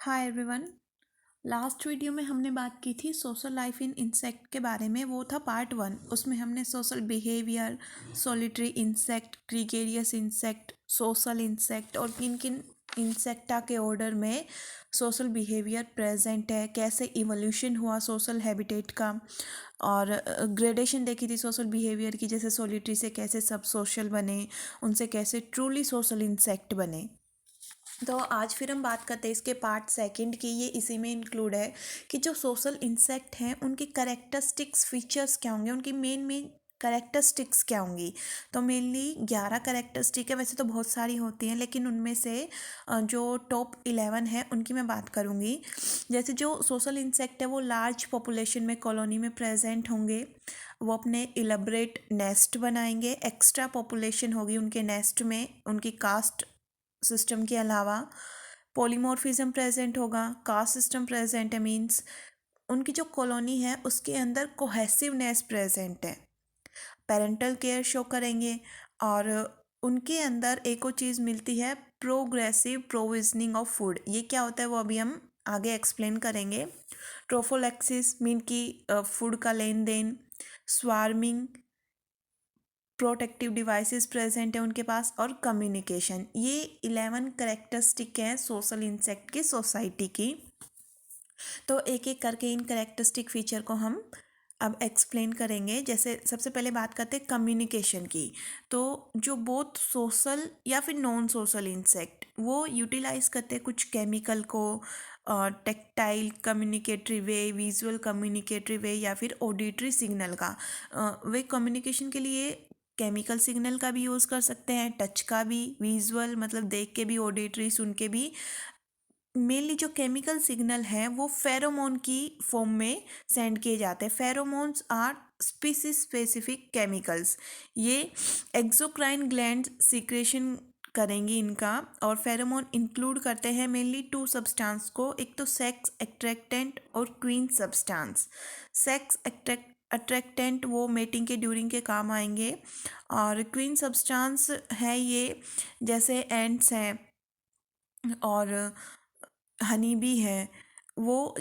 Hi everyone. Last video में हमने बात की थी सोशल लाइफ इन इंसेक्ट के बारे में। वो था पार्ट 1। उसमें हमने social behaviour, solitary insect, gregarious insect, social insect और किन किन इंसेक्टा के ऑर्डर में सोशल बिहेवियर प्रेजेंट है, कैसे इवोल्यूशन हुआ सोशल हैबिटेट का, और ग्रेडेशन देखी थी सोशल बिहेवियर की, जैसे सॉलिटरी से कैसे सब सोशल बने, उनसे कैसे ट्रूली सोशल इंसेक्ट बने। तो आज फिर हम बात करते हैं इसके पार्ट सेकंड की। ये इसी में इंक्लूड है कि जो सोशल इंसेक्ट हैं उनकी करेक्टरिस्टिक्स फीचर्स क्या होंगे, उनकी मेन करेक्टरिस्टिक्स क्या होंगी। तो मेनली 11 करेक्टरिस्टिक है, वैसे तो बहुत सारी होती हैं लेकिन उनमें से जो टॉप 11 है उनकी मैं बात करूँगी। जैसे जो सोशल इंसेक्ट है वो लार्ज पॉपुलेशन में कॉलोनी में प्रेजेंट होंगे, वो अपने इलेबरेट नेस्ट बनाएंगे, एक्स्ट्रा पॉपुलेशन होगी उनके नेस्ट में, उनकी कास्ट सिस्टम के अलावा पॉलीमॉर्फिज्म प्रेजेंट होगा, कास्ट सिस्टम प्रेजेंट है, मीन्स उनकी जो कॉलोनी है उसके अंदर कोहेसिवनेस प्रेजेंट है, पेरेंटल केयर शो करेंगे, और उनके अंदर एक और चीज़ मिलती है, प्रोग्रेसिव प्रोविजनिंग ऑफ फूड। ये क्या होता है वो अभी हम आगे एक्सप्लेन करेंगे। ट्रोफोलैक्सिस मीन की फूड का लेन देन, स्वार्मिंग, प्रोटेक्टिव डिवाइसेस प्रेजेंट है उनके पास, और कम्युनिकेशन। ये 11 करेक्टरिस्टिक हैं सोशल इंसेक्ट की सोसाइटी की। तो एक एक करके इन करेक्टरिस्टिक फीचर को हम अब एक्सप्लेन करेंगे। जैसे सबसे पहले बात करते हैं कम्युनिकेशन की। तो जो बोथ सोशल या फिर नॉन सोशल इंसेक्ट वो यूटिलाइज करते हैं कुछ केमिकल को, टेक्टाइल कम्युनिकेटरी वे, विजुअल कम्युनिकेटरी वे, या फिर ऑडिटरी सिग्नल का। वे कम्युनिकेशन के लिए केमिकल सिग्नल का भी यूज़ कर सकते हैं, टच का भी, विजुअल मतलब देख के भी, ऑडिटरी सुन के भी। मेनली जो केमिकल सिग्नल है वो फेरोमोन की फॉर्म में सेंड किए जाते हैं। Pheromones are species specific chemicals. ये एक्सोक्राइन ग्लैंड सीक्रेशन करेंगी इनका, और फेरोमोन इंक्लूड करते हैं मेनली 2 सब्सटेंस को, एक तो सेक्स अट्रैक्टेंट और क्वीन सब्सटेंस। सेक्स अट्रैक्टेंट वो मेटिंग के ड्यूरिंग के काम आएंगे, और क्वीन सब्सटेंस है ये जैसे एंड्स हैं और हनी बी है। वो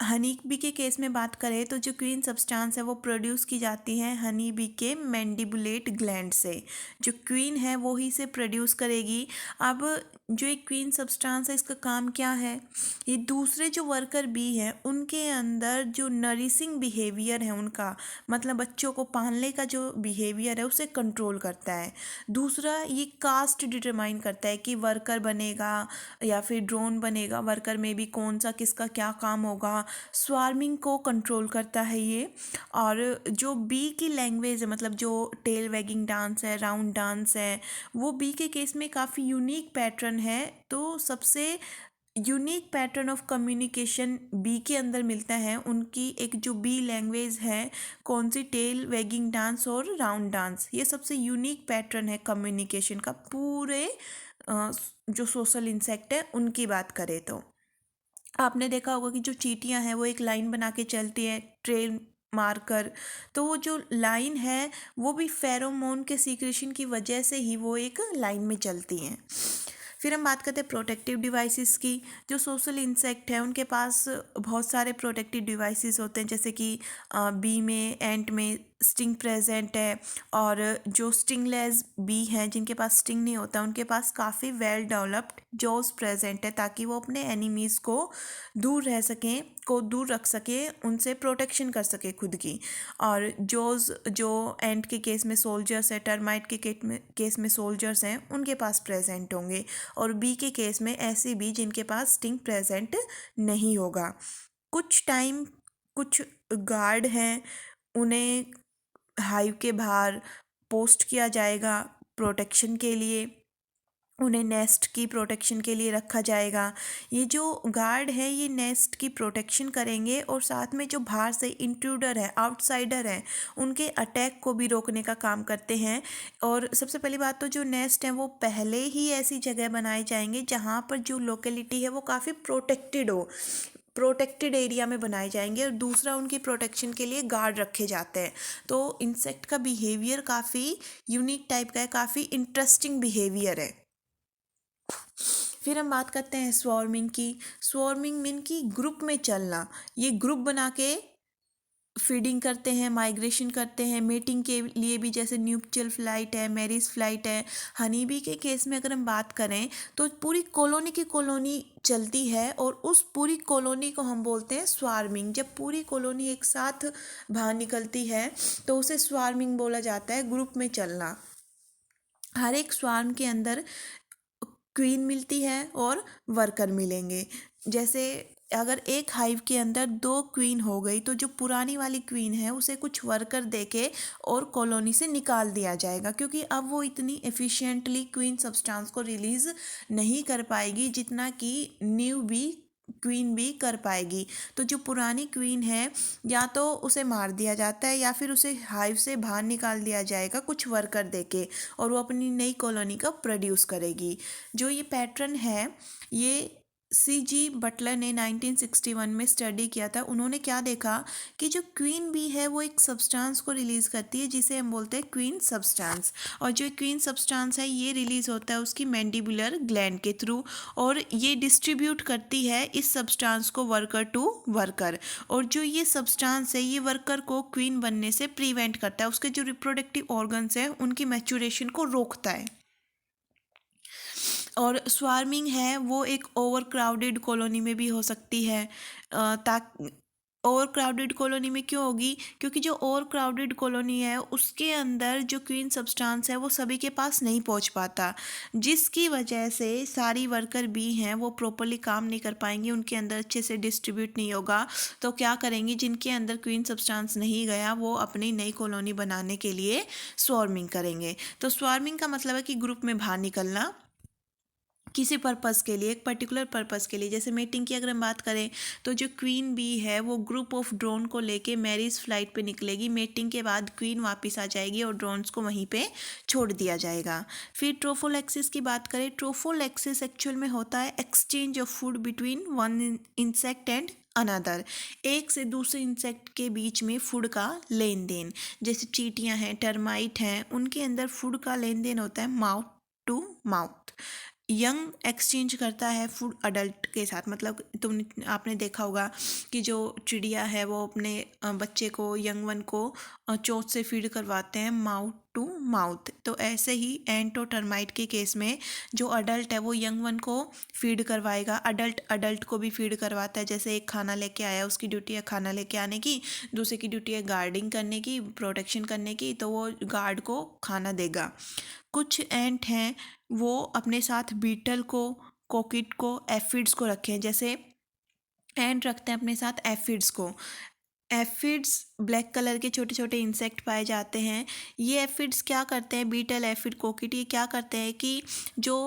हनी बी के केस में बात करें तो जो क्वीन सब्सटेंस है वो प्रोड्यूस की जाती है हनी बी के मैंडिबुलेट ग्लैंड से। जो क्वीन है वो ही से प्रोड्यूस करेगी। अब जो एक क्वीन सब्सटेंस है इसका काम क्या है, ये दूसरे जो वर्कर बी हैं उनके अंदर जो नरिशिंग बिहेवियर है उनका, मतलब बच्चों को पालने का जो बिहेवियर है उसे कंट्रोल करता है। दूसरा ये कास्ट डिटरमाइन करता है कि वर्कर बनेगा या फिर ड्रोन बनेगा, वर्कर में भी कौन सा किसका क्या काम होगा। स्वार्मिंग को कंट्रोल करता है ये। और जो बी की लैंग्वेज है, मतलब जो टेल वैगिंग डांस है, राउंड डांस है, वो बी के केस में काफ़ी यूनिक पैटर्न है। तो सबसे unique pattern of communication bee के अंदर मिलता है। उनकी एक जो बी लैंग्वेज है, कौन सी, टेल वैगिंग डांस और राउंड डांस, ये सबसे यूनिक पैटर्न है कम्युनिकेशन का पूरे जो सोशल इंसेक्ट है उनकी बात करें तो। आपने देखा होगा कि जो चींटियां हैं वो एक लाइन बना के चलती है, ट्रेल मारकर। तो वो जो लाइन है वो भी फेरोमोन के सीक्रेशन की वजह से ही वो एक लाइन में चलती हैं। फिर हम बात करते हैं प्रोटेक्टिव डिवाइसेस की। जो सोशल इंसेक्ट है उनके पास बहुत सारे प्रोटेक्टिव डिवाइसेस होते हैं, जैसे कि बी में, एंट में स्टिंग प्रेजेंट है, और जो स्टिंगलेस बी हैं जिनके पास स्टिंग नहीं होता उनके पास काफ़ी वेल डेवलप्ड जॉज प्रेजेंट है, ताकि वो अपने एनिमीज़ को दूर रह सकें, को दूर रख सके, उनसे प्रोटेक्शन कर सके खुद की। और जॉज जो एंट के केस में सोल्जर्स है, टर्माइट के केस में सोल्जर्स हैं, उनके पास प्रेजेंट होंगे। और बी के केस में ऐसे बी जिनके पास स्टिंग प्रेजेंट नहीं होगा। कुछ टाइम कुछ गार्ड हैं, उन्हें हाइव के बाहर पोस्ट किया जाएगा प्रोटेक्शन के लिए, उन्हें नेस्ट की प्रोटेक्शन के लिए रखा जाएगा। ये जो गार्ड है ये नेस्ट की प्रोटेक्शन करेंगे, और साथ में जो बाहर से इंट्रूडर है, आउटसाइडर है, उनके अटैक को भी रोकने का काम करते हैं। और सबसे पहली बात तो जो नेस्ट है वो पहले ही ऐसी जगह बनाए जाएंगे जहाँ पर जो लोकेलिटी है वो काफ़ी प्रोटेक्टेड हो, प्रोटेक्टेड एरिया में बनाए जाएंगे। और दूसरा उनकी प्रोटेक्शन के लिए गार्ड रखे जाते हैं। तो इंसेक्ट का बिहेवियर काफ़ी यूनिक टाइप का है, काफ़ी इंटरेस्टिंग बिहेवियर है। फिर हम बात करते हैं स्वॉर्मिंग की। स्वॉर्मिंग मीन कि ग्रुप में चलना। ये ग्रुप बना के फीडिंग करते हैं, माइग्रेशन करते हैं, मेटिंग के लिए भी, जैसे न्यूपचल फ्लाइट है, मैरिज फ्लाइट है। हनी बी के केस में अगर हम बात करें तो पूरी कॉलोनी की कॉलोनी चलती है और उस पूरी कॉलोनी को हम बोलते हैं स्वार्मिंग। जब पूरी कॉलोनी एक साथ बाहर निकलती है तो उसे स्वार्मिंग बोला जाता है, ग्रुप में चलना। हर एक स्वार्म के अंदर क्वीन मिलती है और वर्कर मिलेंगे। जैसे अगर एक हाइव के अंदर दो क्वीन हो गई तो जो पुरानी वाली क्वीन है उसे कुछ वर्कर देके और कॉलोनी से निकाल दिया जाएगा, क्योंकि अब वो इतनी एफिशिएंटली क्वीन सब्सटेंस को रिलीज नहीं कर पाएगी जितना कि न्यू बी क्वीन भी कर पाएगी। तो जो पुरानी क्वीन है या तो उसे मार दिया जाता है या फिर उसे हाइव से बाहर निकाल दिया जाएगा कुछ वर्कर देके, और वो अपनी नई कॉलोनी का प्रोड्यूस करेगी। जो ये पैटर्न है ये C.G. बटलर ने 1961 में स्टडी किया था। उन्होंने क्या देखा कि जो क्वीन बी है वो एक सब्सटेंस को रिलीज़ करती है जिसे हम बोलते हैं क्वीन सब्सटेंस, और जो क्वीन सब्सटेंस है ये रिलीज़ होता है उसकी मैंडिबुलर ग्लैंड के थ्रू, और ये डिस्ट्रीब्यूट करती है इस सब्सटेंस को वर्कर टू वर्कर। और जो ये सब्सटेंस है ये वर्कर को क्वीन बनने से प्रिवेंट करता है, उसके जो रिप्रोडक्टिव ऑर्गन्स हैं उनकी मैच्योरेशन को रोकता है। और स्वार्मिंग है वो एक ओवर क्राउडेड कॉलोनी में भी हो सकती है। ताकि ओवर क्राउडेड कॉलोनी में क्यों होगी, क्योंकि जो ओवर क्राउडेड कॉलोनी है उसके अंदर जो क्वीन सब्सटेंस है वो सभी के पास नहीं पहुंच पाता, जिसकी वजह से सारी वर्कर भी हैं वो प्रॉपरली काम नहीं कर पाएंगी, उनके अंदर अच्छे से डिस्ट्रीब्यूट नहीं होगा। तो क्या करेंगी, जिनके अंदर क्वीन सब्सटेंस नहीं गया वो अपनी नई कॉलोनी बनाने के लिए स्वार्मिंग करेंगे। तो स्वार्मिंग का मतलब है कि ग्रुप में बाहर निकलना किसी पर्पज़ के लिए, एक पर्टिकुलर पर्पज़ के लिए। जैसे मेटिंग की अगर हम बात करें तो जो क्वीन बी है वो ग्रुप ऑफ ड्रोन को लेके मैरिज फ्लाइट पे निकलेगी। मेटिंग के बाद क्वीन वापस आ जाएगी और ड्रोन्स को वहीं पे छोड़ दिया जाएगा। फिर ट्रोफोलैक्सिस की बात करें, ट्रोफोलैक्सिस एक्चुअल में होता है exchange of food between one insect and another. एक से दूसरे इंसेक्ट के बीच में फूड का लेन देन। जैसे चींटियाँ हैं, टर्माइट हैं, उनके अंदर फूड का लेन देन होता है mouth to mouth. Young exchange करता है फूड अडल्ट के साथ। मतलब आपने देखा होगा कि जो चिड़िया है वो अपने बच्चे को, यंग वन को चोंच से फीड करवाते हैं माउथ टू माउथ। तो ऐसे ही एंट और टर्माइट के केस में जो अडल्ट है वो यंग वन को फीड करवाएगा, अडल्ट अडल्ट को भी फीड करवाता है। जैसे एक खाना लेके आया, उसकी ड्यूटी है खाना लेके आने की, दूसरे की ड्यूटी है गार्डिंग करने की, प्रोटेक्शन करने की, तो वो गार्ड को खाना देगा। कुछ एंट हैं वो अपने साथ बीटल को, कोकिट को, एफिड्स को रखें। जैसे एंट रखते हैं अपने साथ एफिड्स को। एफिड्स ब्लैक कलर के छोटे छोटे इंसेक्ट पाए जाते हैं। ये एफिड्स क्या करते हैं, बीटल, एफिड, कोकिट, ये क्या करते हैं कि जो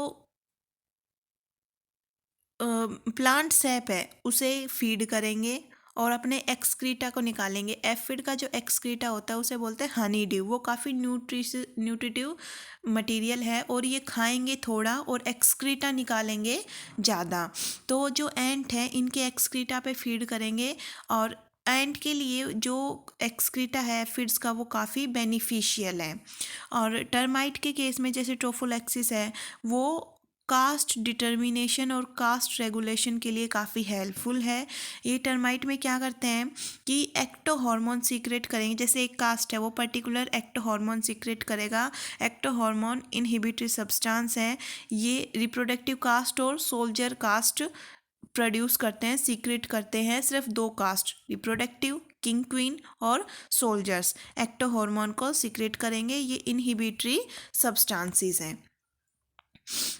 प्लांट सैप है उसे फीड करेंगे और अपने एक्सक्रीटा को निकालेंगे। एफिड का जो एक्सक्रीटा होता है उसे बोलते हैं हनी ड्यू। वो काफ़ी न्यूट्रिटिव मटेरियल है और ये खाएंगे थोड़ा और एक्सक्रीटा निकालेंगे ज़्यादा। तो जो एंट हैं इनके एक्सक्रीटा पे फीड करेंगे, और एंट के लिए जो एक्सक्रीटा है एफिड्स का वो काफ़ी बेनिफिशियल है। और टर्माइट के केस में जैसे ट्रोफोलैक्सिस है वो कास्ट डिटर्मिनेशन और कास्ट रेगुलेशन के लिए काफ़ी हेल्पफुल है। ये टर्माइट में क्या करते हैं कि एक्टो हार्मोन सीक्रेट करेंगे। जैसे एक कास्ट है वो पर्टिकुलर एक्टो हार्मोन सीक्रेट करेगा। एक्टो हार्मोन इनहिबिटरी सब्सटेंस है, ये रिप्रोडक्टिव कास्ट और सोल्जर कास्ट प्रोड्यूस करते हैं, सीक्रेट करते हैं। सिर्फ दो कास्ट, रिप्रोडक्टिव किंग क्वीन और सोल्जर्स, एक्टो हार्मोन को सीक्रेट करेंगे। ये इनहिबिटरी सब्सटेंसेस हैं।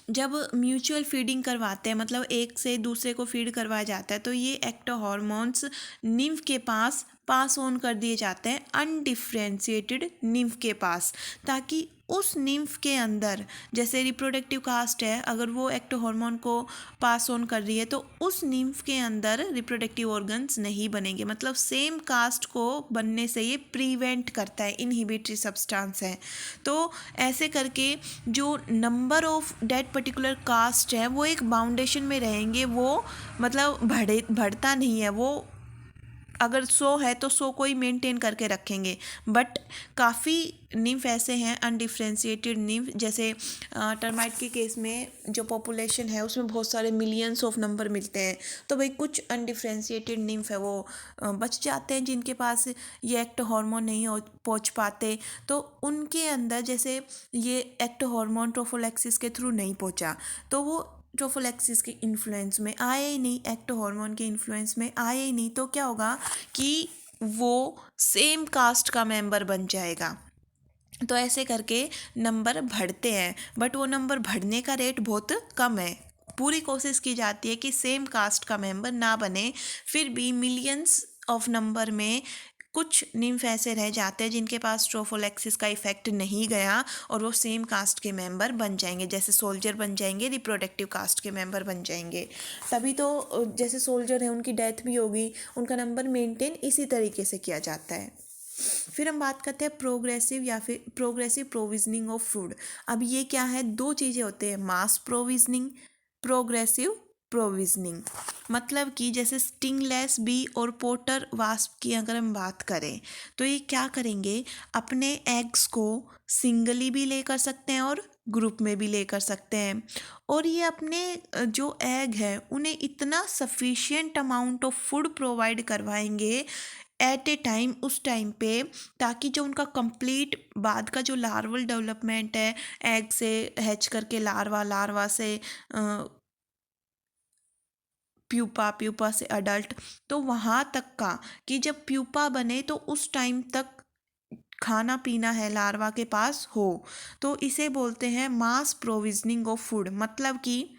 जब म्यूचुअल फीडिंग करवाते हैं, मतलब एक से दूसरे को फीड करवाया जाता है, तो ये एक्टो हार्मोन्स निम्फ के पास ऑन कर दिए जाते हैं अनडिफ्रेंशिएटेड निम्फ के पास, ताकि उस निम्फ के अंदर, जैसे रिप्रोडक्टिव कास्ट है अगर वो एक्टो हार्मोन को पास ऑन कर रही है तो उस निम्फ के अंदर रिप्रोडक्टिव ऑर्गन्स नहीं बनेंगे। मतलब सेम कास्ट को बनने से ये प्रिवेंट करता है, इनहिबिटरी सब्सटेंस है। तो ऐसे करके जो number of that particular caste है वो एक बाउंडेशन में रहेंगे, वो मतलब बढ़ता नहीं है, वो अगर 100 है तो 100 को ही मेंटेन करके रखेंगे। बट काफ़ी निम्फ ऐसे हैं अनडिफ्रेंशिएटेड निम्फ, जैसे टर्माइट के केस में जो पॉपुलेशन है उसमें बहुत सारे मिलियंस ऑफ नंबर मिलते हैं, तो भाई कुछ अनडिफ्रेंशिएटेड निम्फ है वो बच जाते हैं जिनके पास ये एक्ट हार्मोन नहीं पहुंच पाते। तो उनके अंदर जैसे ये एक्ट हार्मोन ट्रोफोलैक्सिस के थ्रू नहीं पहुंचा, तो वो ट्रोफोलैक्सिस के इन्फ्लुएंस में आए ही नहीं, एक्ट हार्मोन के इन्फ्लुएंस में आए ही नहीं, तो क्या होगा कि वो सेम कास्ट का मेंबर बन जाएगा। तो ऐसे करके नंबर बढ़ते हैं, बट वो नंबर बढ़ने का रेट बहुत कम है। पूरी कोशिश की जाती है कि सेम कास्ट का मेंबर ना बने, फिर भी मिलियंस ऑफ नंबर में कुछ निम्फ ऐसे रह जाते हैं जिनके पास ट्रोफोलैक्सिस का इफेक्ट नहीं गया और वो सेम कास्ट के मेंबर बन जाएंगे, जैसे सोल्जर बन जाएंगे, रिप्रोडक्टिव कास्ट के मेंबर बन जाएंगे। तभी तो जैसे सोल्जर है उनकी डेथ भी होगी, उनका नंबर मेंटेन इसी तरीके से किया जाता है। फिर हम बात करते हैं प्रोग्रेसिव या फिर प्रोग्रेसिव प्रोविजनिंग ऑफ फूड। अब ये क्या है, दो चीज़ें होते हैं, मास प्रोविजनिंग, प्रोग्रेसिव प्रोविजनिंग। मतलब कि जैसे स्टिंगलेस बी और पोटर वास्प की अगर हम बात करें तो ये क्या करेंगे, अपने एग्स को सिंगली भी ले कर सकते हैं और ग्रुप में भी ले कर सकते हैं, और ये अपने जो एग है उन्हें इतना sufficient amount of food provide करवाएंगे एट ए टाइम, उस टाइम पे, ताकि जो उनका कंप्लीट बाद का जो लार्वल डेवलपमेंट है, एग से हैच करके लार्वा, लार्वा से प्यूपा, प्यूपा से अडल्ट, तो वहाँ तक का कि जब प्यूपा बने तो उस टाइम तक खाना पीना है लार्वा के पास हो, तो इसे बोलते हैं मास प्रोविजनिंग ऑफ फूड। मतलब कि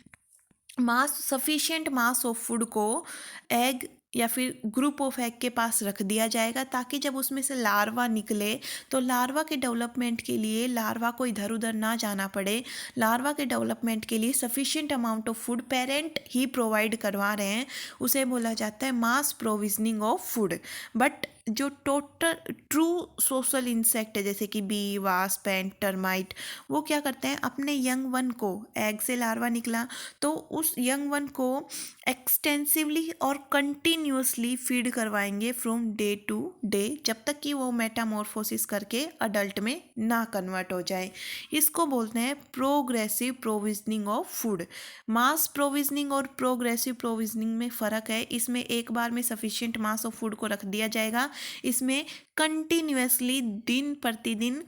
मास, सफिशिएंट मास ऑफ फूड को एग या फिर ग्रुप ऑफ एग के पास रख दिया जाएगा, ताकि जब उसमें से लार्वा निकले तो लार्वा के डेवलपमेंट के लिए लार्वा को इधर उधर ना जाना पड़े, लार्वा के डेवलपमेंट के लिए sufficient amount of food parent he provide करवा रहे हैं, उसे बोला जाता है मास प्रोविजनिंग ऑफ फूड। बट जो टोटल ट्रू सोशल इंसेक्ट है जैसे कि बी, वास्प एंड टर्माइट, वो क्या करते हैं, अपने यंग वन को, एग से लार्वा निकला तो उस यंग वन को एक्सटेंसिवली और कंटिन्यूसली फीड करवाएंगे फ्रॉम डे टू डे, जब तक कि वो मेटामॉर्फोसिस करके अडल्ट में ना कन्वर्ट हो जाए। इसको बोलते हैं progressive provisioning of food. Mass provisioning और प्रोग्रेसिव प्रोविजनिंग में फ़र्क है, इसमें एक बार में सफिशिएंट मास ऑफ फूड को रख दिया जाएगा, इसमें कंटिन्यूसली दिन प्रतिदिन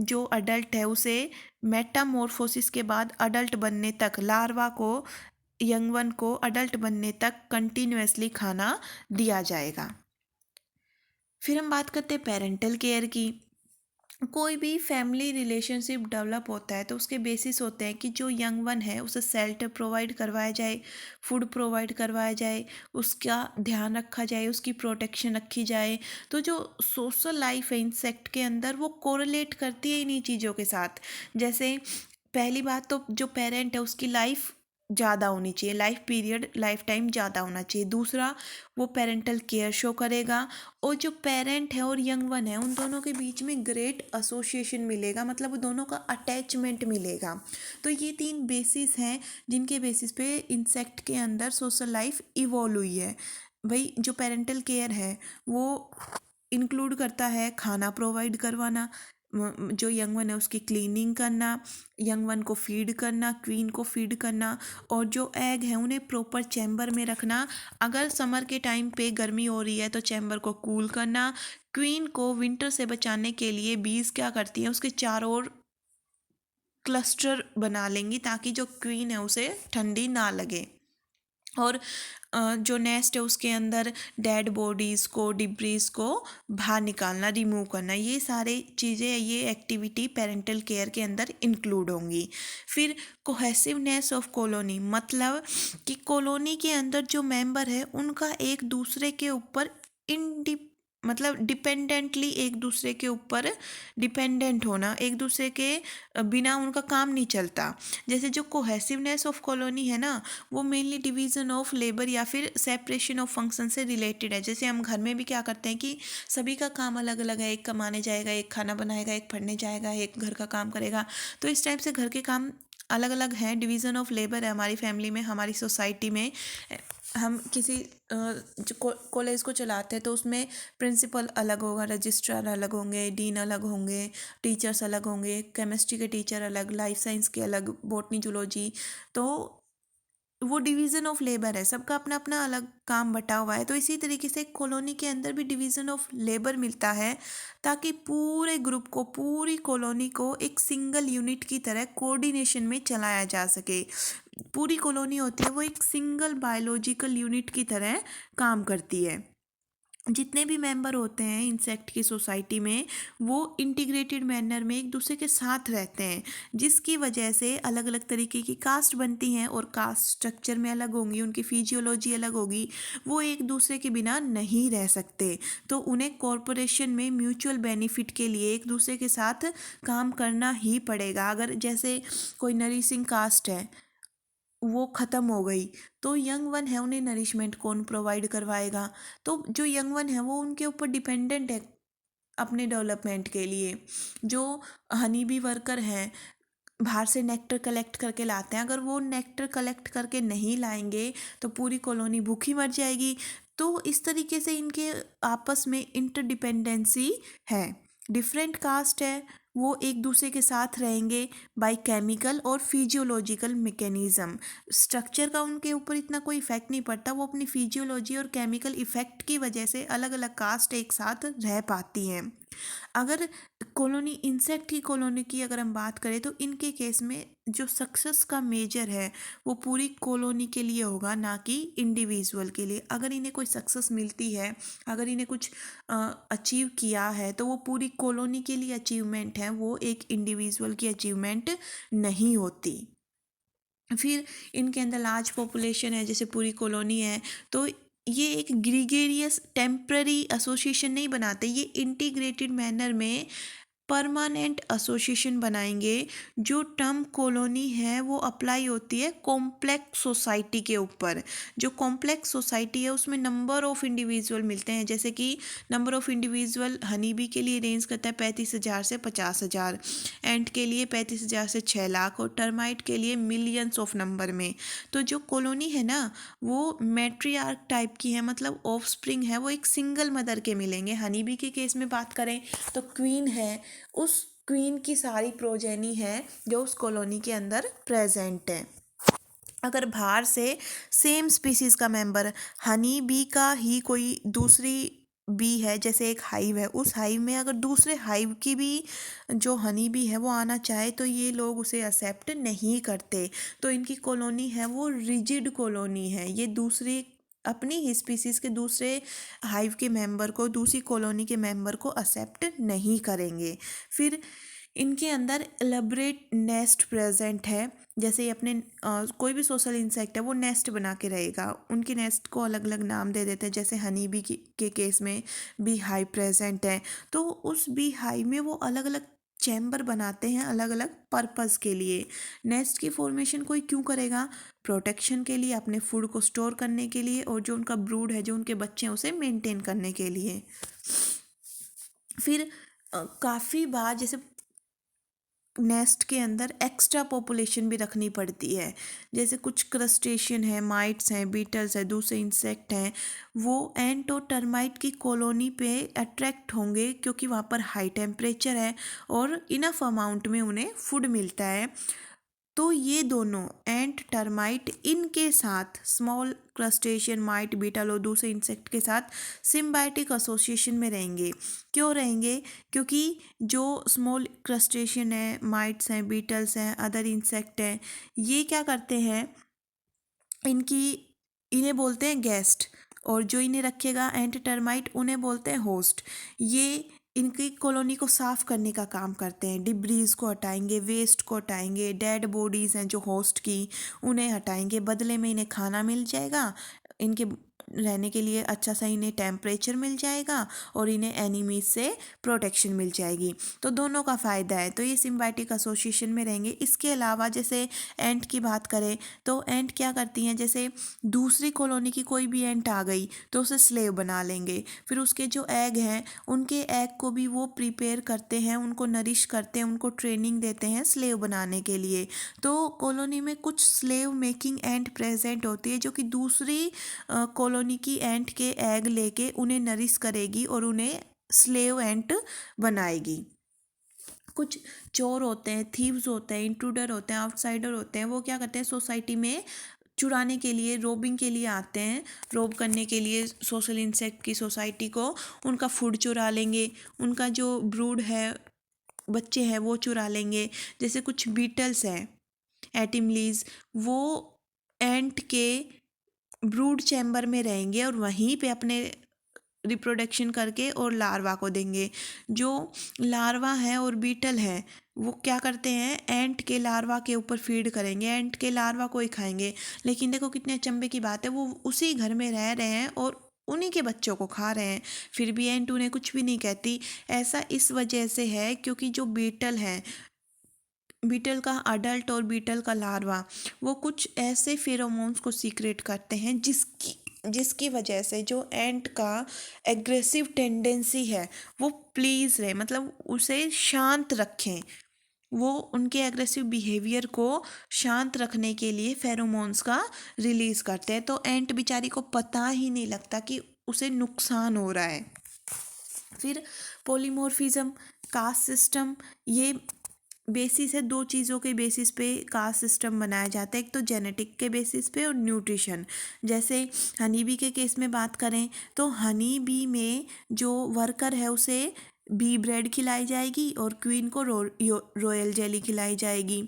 जो अडल्ट है उसे मेटामॉर्फोसिस के बाद अडल्ट बनने तक, लार्वा को, यंग वन को अडल्ट बनने तक कंटिन्यूसली खाना दिया जाएगा। फिर हम बात करते हैं पेरेंटल केयर की। कोई भी फैमिली रिलेशनशिप डेवलप होता है तो उसके बेसिस होते हैं कि जो यंग वन है उसे शेल्टर प्रोवाइड करवाया जाए, फूड प्रोवाइड करवाया जाए, उसका ध्यान रखा जाए, उसकी प्रोटेक्शन रखी जाए। तो जो सोशल लाइफ है इंसेक्ट के अंदर वो कोरिलेट करती है इन्हीं चीज़ों के साथ। जैसे पहली बात तो जो पेरेंट है उसकी लाइफ ज़्यादा होनी चाहिए, लाइफ पीरियड, लाइफ टाइम ज़्यादा होना चाहिए। दूसरा, वो पेरेंटल केयर शो करेगा, और जो पेरेंट है और यंग वन है उन दोनों के बीच में ग्रेट एसोसिएशन मिलेगा, मतलब वो दोनों का अटैचमेंट मिलेगा। तो ये तीन बेसिस हैं जिनके बेसिस पे इंसेक्ट के अंदर सोशल लाइफ इवॉल्व हुई है। भाई जो पेरेंटल केयर है वो इंक्लूड करता है खाना प्रोवाइड करवाना, जो यंग वन है उसकी क्लीनिंग करना, यंग वन को फीड करना, क्वीन को फीड करना, और जो एग है उन्हें प्रॉपर चैम्बर में रखना। अगर समर के टाइम पे गर्मी हो रही है तो चैम्बर को कूल करना। क्वीन को विंटर से बचाने के लिए बीज क्या करती हैं, उसके चारों ओर क्लस्टर बना लेंगी ताकि जो क्वीन है उसे ठंडी ना लगे। और जो नेस्ट है उसके अंदर डेड बॉडीज़ को, डिब्रीज को बाहर निकालना, रिमूव करना, ये सारी चीज़ें, ये एक्टिविटी पेरेंटल केयर के अंदर इंक्लूड होंगी। फिर कोहेसिवनेस ऑफ कॉलोनी, मतलब कि कॉलोनी के अंदर जो मेंबर है उनका एक दूसरे के ऊपर मतलब डिपेंडेंटली एक दूसरे के ऊपर डिपेंडेंट होना, एक दूसरे के बिना उनका काम नहीं चलता। जैसे जो कोहेसिवनेस ऑफ कॉलोनी है ना, वो मेनली डिवीज़न ऑफ लेबर या फिर सेपरेशन ऑफ फंक्शन से रिलेटेड है। जैसे हम घर में भी क्या करते हैं कि सभी का काम अलग अलग है, एक कमाने जाएगा, एक खाना बनाएगा, एक पढ़ने जाएगा, एक घर का काम करेगा, तो इस टाइप से घर के काम अलग अलग हैं, डिवीज़न ऑफ लेबर है हमारी फैमिली में, हमारी सोसाइटी में। हम किसी जो कॉलेज को चलाते हैं तो उसमें प्रिंसिपल अलग होगा, रजिस्ट्रार अलग होंगे, डीन अलग होंगे, टीचर्स अलग होंगे, केमिस्ट्री के टीचर अलग, लाइफ साइंस के अलग, बॉटनी जूलॉजी। तो वो डिवीज़न ऑफ लेबर है, सबका अपना अपना अलग काम बटा हुआ है। तो इसी तरीके से कॉलोनी के अंदर भी डिवीज़न ऑफ लेबर मिलता है, ताकि पूरे ग्रुप को, पूरी कॉलोनी को एक सिंगल यूनिट की तरह कोऑर्डिनेशन में चलाया जा सके। पूरी कॉलोनी होती है वो एक सिंगल बायोलॉजिकल यूनिट की तरह काम करती है। जितने भी मेंबर होते हैं इंसेक्ट की सोसाइटी में, वो इंटीग्रेटेड मैनर में एक दूसरे के साथ रहते हैं, जिसकी वजह से अलग अलग तरीके की कास्ट बनती हैं, और कास्ट स्ट्रक्चर में अलग होंगी, उनकी फिजियोलॉजी अलग होगी, वो एक दूसरे के बिना नहीं रह सकते। तो उन्हें कॉरपोरेशन में म्यूचुअल बेनिफिट के लिए एक दूसरे के साथ काम करना ही पड़ेगा। अगर जैसे कोई नरीसिंग कास्ट है, वो ख़त्म हो गई, तो यंग वन है, उन्हें नरिशमेंट कौन प्रोवाइड करवाएगा? तो जो यंग वन है वो उनके ऊपर डिपेंडेंट है अपने डेवलपमेंट के लिए। जो हनी बी वर्कर हैं, बाहर से नेक्टर कलेक्ट करके लाते हैं, अगर वो नेक्टर कलेक्ट करके नहीं लाएंगे तो पूरी कॉलोनी भूखी मर जाएगी। तो इस तरीके से इनके आपस में इंटरडिपेंडेंसी है। डिफरेंट कास्ट है, वो एक दूसरे के साथ रहेंगे बाय केमिकल और फिजियोलॉजिकल मैकेनिज्म। स्ट्रक्चर का उनके ऊपर इतना कोई इफेक्ट नहीं पड़ता, वो अपनी फिजियोलॉजी और केमिकल इफेक्ट की वजह से अलग अलग कास्ट एक साथ रह पाती हैं। अगर कॉलोनी इंसेक्ट की कॉलोनी की अगर हम बात करें, तो इनके केस में जो सक्सेस का मेजर है वो पूरी कॉलोनी के लिए होगा, ना कि इंडिविजुअल के लिए। अगर इन्हें कोई सक्सेस मिलती है, अगर इन्हें कुछ अचीव किया है, तो वो पूरी कॉलोनी के लिए अचीवमेंट है, वो एक इंडिविजुअल की अचीवमेंट नहीं होती। फिर इनके अंदर लार्ज पॉपुलेशन है, जैसे पूरी कॉलोनी है, तो ये एक ग्रीगेरियस टेम्पररी एसोसिएशन नहीं बनाते, ये इंटीग्रेटेड मैनर में परमानेंट एसोसिएशन बनाएंगे। जो टर्म कॉलोनी है वो अप्लाई होती है कॉम्प्लेक्स सोसाइटी के ऊपर। जो कॉम्प्लेक्स सोसाइटी है उसमें नंबर ऑफ इंडिविजुअल मिलते हैं, जैसे कि number of individual honey bee के लिए रेंज करता है 35,000 से 50,000, एंट के लिए 35,000 से 6 लाख, और टर्माइट के लिए मिलियंस ऑफ नंबर में। तो जो कॉलोनी है ना, वो मैट्रियार्क टाइप की है, मतलब ऑफ स्प्रिंग है वो एक सिंगल मदर के मिलेंगे। हनी बी के केस में बात करें तो क्वीन है, उस क्वीन की सारी प्रोजेनी है जो उस कॉलोनी के अंदर प्रेजेंट है। अगर बाहर से सेम स्पीसीज का मेंबर, हनी बी का ही कोई दूसरी बी है, जैसे एक हाइव है, उस हाइव में अगर दूसरे हाइव की भी जो हनी बी है वो आना चाहे, तो ये लोग उसे एक्सेप्ट नहीं करते। तो इनकी कॉलोनी है वो रिजिड कॉलोनी है, ये दूसरी अपनी ही स्पीसीज के दूसरे हाइव के मेंबर को, दूसरी कॉलोनी के मेंबर को एक्सेप्ट नहीं करेंगे। फिर इनके अंदर एलैबोरेट नेस्ट प्रेजेंट है, जैसे ये अपने कोई भी सोशल इंसेक्ट है वो नेस्ट बना के रहेगा, उनके नेस्ट को अलग अलग नाम दे देते हैं। जैसे हनी बी के केस में बी हाइव प्रेजेंट है, तो उस बी हाइव में वो अलग अलग चैम्बर बनाते हैं अलग अलग पर्पस के लिए। नेस्ट की फॉर्मेशन कोई क्यों करेगा? प्रोटेक्शन के लिए, अपने फूड को स्टोर करने के लिए, और जो उनका ब्रूड है, जो उनके बच्चे हैं, उसे मेंटेन करने के लिए। फिर काफ़ी बार जैसे नेस्ट के अंदर एक्स्ट्रा पॉपुलेशन भी रखनी पड़ती है, जैसे कुछ क्रस्टेशियन है, माइट्स हैं, बीटल्स है, दूसरे इंसेक्ट हैं, वो एंट और टर्माइट की कॉलोनी पे अट्रैक्ट होंगे, क्योंकि वहाँ पर हाई टेम्परेचर है और इनफ अमाउंट में उन्हें फूड मिलता है। तो ये दोनों एंट, टर्माइट, इनके साथ स्मॉल क्रस्टेशियन, माइट, बीटल और दूसरे इंसेक्ट के साथ सिम्बायोटिक एसोसिएशन में रहेंगे। क्यों रहेंगे? क्योंकि जो स्मॉल क्रस्टेशियन है, माइट्स हैं, बीटल्स हैं, अदर इंसेक्ट हैं, ये क्या करते हैं, इनकी इन्हें बोलते हैं गेस्ट, और जो इन्हें रखेगा एंट, टर्माइट, उन्हें बोलते हैं होस्ट। ये इनकी कॉलोनी को साफ करने का काम करते हैं, डिब्रीज को हटाएंगे, वेस्ट को हटाएंगे, डेड बॉडीज़ हैं जो होस्ट की, उन्हें हटाएंगे, बदले में इन्हें खाना मिल जाएगा, इनके रहने के लिए अच्छा सा इन्हें टेम्परेचर मिल जाएगा और इन्हें एनिमीज से प्रोटेक्शन मिल जाएगी। तो दोनों का फ़ायदा है, तो ये सिम्बायोटिक एसोसिएशन में रहेंगे। इसके अलावा जैसे एंट की बात करें तो एंट क्या करती हैं, जैसे दूसरी कॉलोनी की कोई भी एंट आ गई तो उसे स्लेव बना लेंगे। फिर उसके जो एग हैं उनके एग को भी वो प्रिपेयर करते हैं, उनको नरिश करते हैं, उनको ट्रेनिंग देते हैं स्लेव बनाने के लिए। तो कॉलोनी में कुछ स्लेव मेकिंग एंट प्रेजेंट होती है जो कि दूसरी कॉलोनी की एंट के एग लेके उन्हें नरिश करेगी और उन्हें स्लेव एंट बनाएगी। कुछ चोर होते हैं, थीव्स होते हैं, इंट्रूडर होते हैं, आउटसाइडर होते हैं, वो क्या करते हैं सोसाइटी में चुराने के लिए, रोबिंग के लिए आते हैं, रोब करने के लिए सोशल इंसेक्ट की सोसाइटी को। उनका फूड चुरा लेंगे, उनका जो ब्रूड है, बच्चे हैं, वो चुरा लेंगे। जैसे कुछ बीटल्स हैं, एटिमलीज, वो एंट के ब्रूड चैम्बर में रहेंगे और वहीं पे अपने रिप्रोडक्शन करके और लार्वा को देंगे। जो लार्वा है और बीटल है वो क्या करते हैं, एंट के लार्वा के ऊपर फीड करेंगे, एंट के लार्वा को ही खाएंगे। लेकिन देखो कितने अचंभे की बात है, वो उसी घर में रह रहे हैं और उन्हीं के बच्चों को खा रहे हैं, फिर भी एंट उन्हें कुछ भी नहीं कहती। ऐसा इस वजह से है क्योंकि जो बीटल है, बीटल का अडल्ट और बीटल का लार्वा, वो कुछ ऐसे फेरोमोन्स को सीक्रेट करते हैं जिसकी वजह से जो एंट का एग्रेसिव टेंडेंसी है वो प्लीज़ रहे, मतलब उसे शांत रखें। वो उनके एग्रेसिव बिहेवियर को शांत रखने के लिए फेरोमोन्स का रिलीज़ करते हैं। तो एंट बेचारी को पता ही नहीं लगता कि उसे नुकसान हो रहा है। फिर पॉलीमॉर्फिज्म, कास्ट सिस्टम, ये बेसिस है, दो चीज़ों के बेसिस पे कास्ट सिस्टम बनाया जाता है, एक तो जेनेटिक के बेसिस पे और न्यूट्रिशन। जैसे हनी बी के केस में बात करें तो हनी बी में जो वर्कर है उसे बी ब्रेड खिलाई जाएगी और क्वीन को रॉयल जेली खिलाई जाएगी।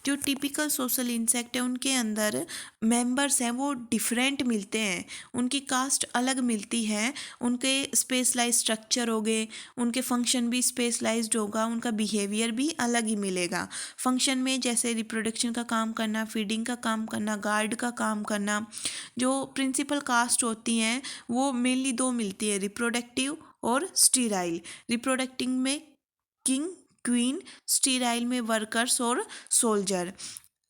जो टिपिकल सोशल इंसेक्ट है उनके अंदर मेंबर्स हैं वो डिफरेंट मिलते हैं, उनकी कास्ट अलग मिलती है, उनके स्पेशलाइज स्ट्रक्चर हो गए, उनके फंक्शन भी स्पेशलाइज्ड होगा, उनका बिहेवियर भी अलग ही मिलेगा। फंक्शन में जैसे रिप्रोडक्शन का काम करना, फीडिंग का काम करना, गार्ड का काम करना। जो प्रिंसिपल कास्ट होती हैं वो मेनली दो मिलती है, रिप्रोडक्टिव और स्टीराइल। रिप्रोडक्टिंग में किंग, क्वीन, स्टीराइल में वर्कर्स और सोल्जर।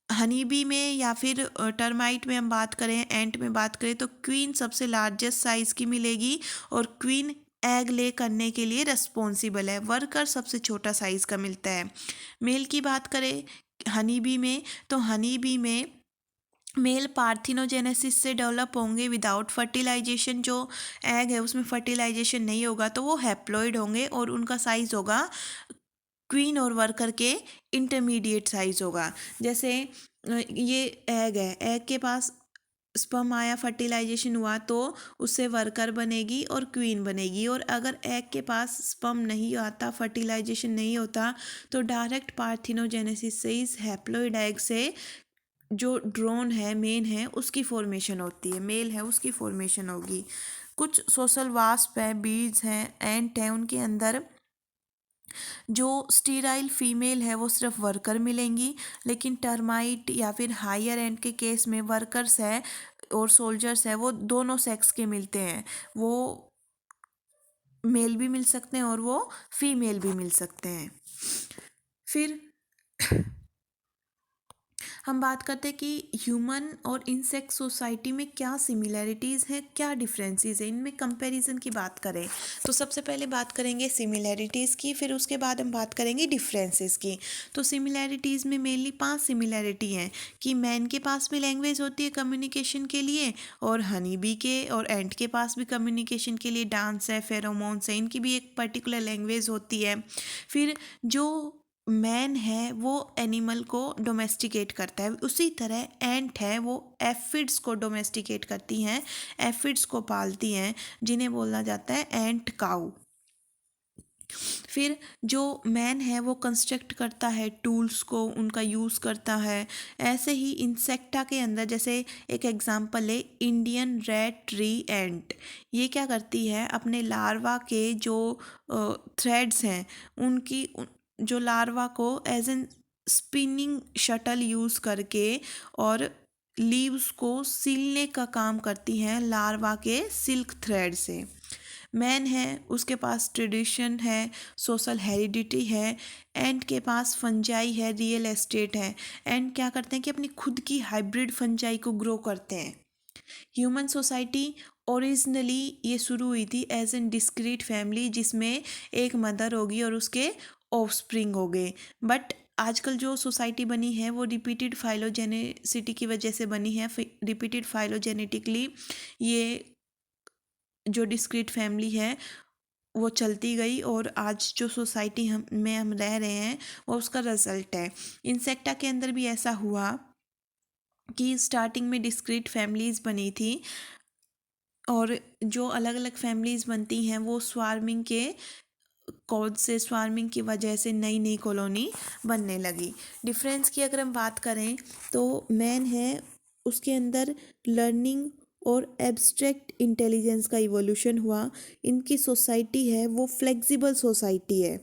हनी बी में या फिर टर्माइट में हम बात करें, एंट में बात करें तो क्वीन सबसे लार्जेस्ट साइज़ की मिलेगी और क्वीन एग ले करने के लिए रिस्पॉन्सिबल है, वर्कर सबसे छोटा साइज़ का मिलता है। मेल की बात करें हनी बी में तो हनी बी में मेल पार्थिनोजेनेसिस से डेवलप होंगे विदाउट फर्टिलाइजेशन। जो एग है उसमें फर्टिलाइजेशन नहीं होगा तो वो हैप्लॉइड होंगे और उनका साइज़ होगा क्वीन और वर्कर के इंटरमीडिएट साइज़ होगा। जैसे ये एग है, एग के पास स्पर्म आया, फर्टिलाइजेशन हुआ तो उससे वर्कर बनेगी और क्वीन बनेगी। और अगर एग के पास स्पर्म नहीं आता, फर्टिलाइजेशन नहीं होता तो डायरेक्ट पार्थिनोजेनेसिस से इस हैप्लॉइड एग से जो ड्रोन है, मेन है, उसकी फॉर्मेशन होती है, मेल है उसकी फॉर्मेशन होगी। कुछ सोशल वास्प है, बीज हैं, एंट हैं, उनके अंदर जो स्टीराइल फीमेल है वो सिर्फ वर्कर मिलेंगी। लेकिन टर्माइट या फिर हायर एंड के केस में वर्कर्स है और सोल्जर्स है वो दोनों सेक्स के मिलते हैं, वो मेल भी मिल सकते हैं और वो फीमेल भी मिल सकते हैं। फिर हम बात करते हैं कि ह्यूमन और इंसेक्ट सोसाइटी में क्या सिमिलैरिटीज़ हैं, क्या डिफरेंसेस हैं, इनमें कंपैरिजन की बात करें तो सबसे पहले बात करेंगे सिमिलैरिटीज़ की, फिर उसके बाद हम बात करेंगे डिफरेंसेस की। तो सिमिलैरिटीज़ में मेनली 5 सिमिलैरिटी हैं कि मैन के पास भी लैंग्वेज होती है कम्युनिकेशन के लिए और हनी बी के और एंट के पास भी कम्युनिकेशन के लिए डांस है, फेरोमोन्स है, इनकी भी एक पर्टिकुलर लैंग्वेज होती है। फिर जो मैन है वो एनिमल को डोमेस्टिकेट करता है, उसी तरह एंट है वो एफिड्स को डोमेस्टिकेट करती हैं, एफिड्स को पालती हैं, जिन्हें बोला जाता है एंट काऊ। फिर जो मैन है वो कंस्ट्रक्ट करता है टूल्स को, उनका यूज़ करता है। ऐसे ही इंसेक्टा के अंदर जैसे एक एग्जांपल है इंडियन रेड ट्री एंट, ये क्या करती है अपने लार्वा के जो थ्रेड्स हैं उनकी जो लार्वा को as an spinning shuttle use करके और लीव्स को सीलने का काम करती हैं लार्वा के सिल्क थ्रेड से। मैन है उसके पास ट्रेडिशन है, सोशल हेरिडिटी है, एंड के पास फंजाई है, रियल एस्टेट है। एंड क्या करते हैं कि अपनी खुद की हाइब्रिड फंजाई को ग्रो करते हैं। ह्यूमन सोसाइटी ओरिजिनली ये शुरू हुई थी एज एन डिस्क्रीट फैमिली, जिसमें एक मदर होगी और उसके ऑफस्प्रिंग हो गए। बट आजकल जो सोसाइटी बनी है वो रिपीटेड फाइलोजेनेसिटी की वजह से बनी है। रिपीटेड फाइलोजेनेटिकली ये जो डिस्क्रीट फैमिली है वो चलती गई, और आज जो सोसाइटी हम रह रहे हैं वो उसका रिजल्ट है। इंसेक्टा के अंदर भी ऐसा हुआ कि स्टार्टिंग में डिस्क्रीट फैमिलीज़ बनी थी, और जो अलग अलग फैमिलीज़ बनती हैं वो स्वार्मिंग के कॉज से, स्वार्मिंग की वजह से नई नई कॉलोनी बनने लगी। डिफरेंस की अगर हम बात करें तो मैन है उसके अंदर लर्निंग और एब्स्ट्रैक्ट इंटेलिजेंस का इवोल्यूशन हुआ। इनकी सोसाइटी है वो फ्लेक्सिबल सोसाइटी है।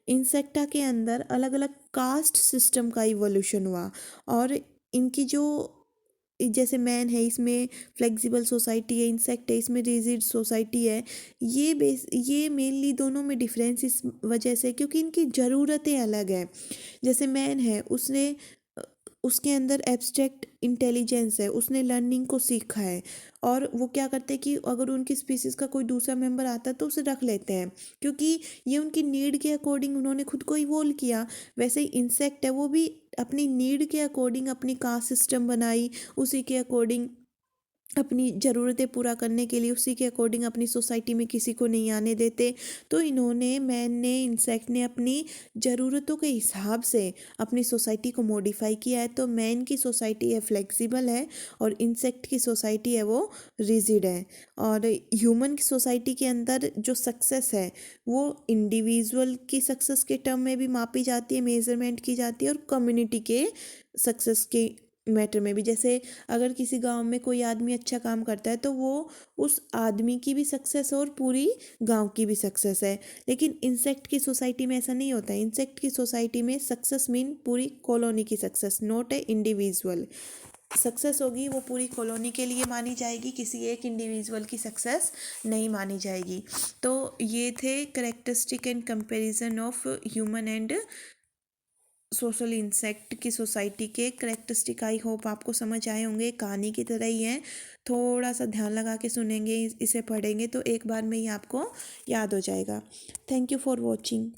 इंसेक्टा के अंदर अलग अलग कास्ट सिस्टम का इवोल्यूशन हुआ, और इनकी जो जैसे मैन है इसमें फ्लेक्सिबल सोसाइटी है, इंसेक्ट है इसमें रिजिड सोसाइटी है। ये मेनली दोनों में डिफरेंस इस वजह से क्योंकि इनकी ज़रूरतें अलग हैं। जैसे मैन है अ, उसके अंदर एब्स्ट्रैक्ट इंटेलिजेंस है, उसने लर्निंग को सीखा है, और वो क्या करते हैं कि अगर उनकी स्पीसीज़ का कोई दूसरा मेंबर आता है तो उसे रख लेते हैं, क्योंकि ये उनकी नीड के अकॉर्डिंग उन्होंने खुद को इवोल्व किया। वैसे ही इंसेक्ट है वो भी अपनी नीड के अकॉर्डिंग अपनी कास्ट सिस्टम बनाई, उसी के अकॉर्डिंग अपनी ज़रूरतें पूरा करने के लिए उसी के अकॉर्डिंग अपनी सोसाइटी में किसी को नहीं आने देते। तो इन्होंने मैन ने इंसेक्ट ने अपनी ज़रूरतों के हिसाब से अपनी सोसाइटी को मॉडिफाई किया है। तो मैन की सोसाइटी है फ्लेक्सिबल है, और इंसेक्ट की सोसाइटी है वो रिजिड है। और ह्यूमन की सोसाइटी के अंदर जो सक्सेस है वो इंडिविजुअल की सक्सेस के टर्म में भी मापी जाती है, मेजरमेंट की जाती है, और कम्युनिटी के सक्सेस के मैटर में भी। जैसे अगर किसी गांव में कोई आदमी अच्छा काम करता है तो वो उस आदमी की भी सक्सेस है और पूरी गांव की भी सक्सेस है। लेकिन इंसेक्ट की सोसाइटी में ऐसा नहीं होता है। इंसेक्ट की सोसाइटी में सक्सेस मीन पूरी कॉलोनी की success, not a individual. Success होगी वो पूरी कॉलोनी के लिए मानी जाएगी, किसी एक इंडिविजुअल की सक्सेस नहीं मानी जाएगी। तो ये थे characteristic and comparison of human and social insect की सोसाइटी के करेक्टरिस्टिक। आई होप आपको समझ आए होंगे, कहानी की तरह ही हैं। थोड़ा सा ध्यान लगा के सुनेंगे, इसे पढ़ेंगे तो एक बार में ही आपको याद हो जाएगा। Thank you for watching.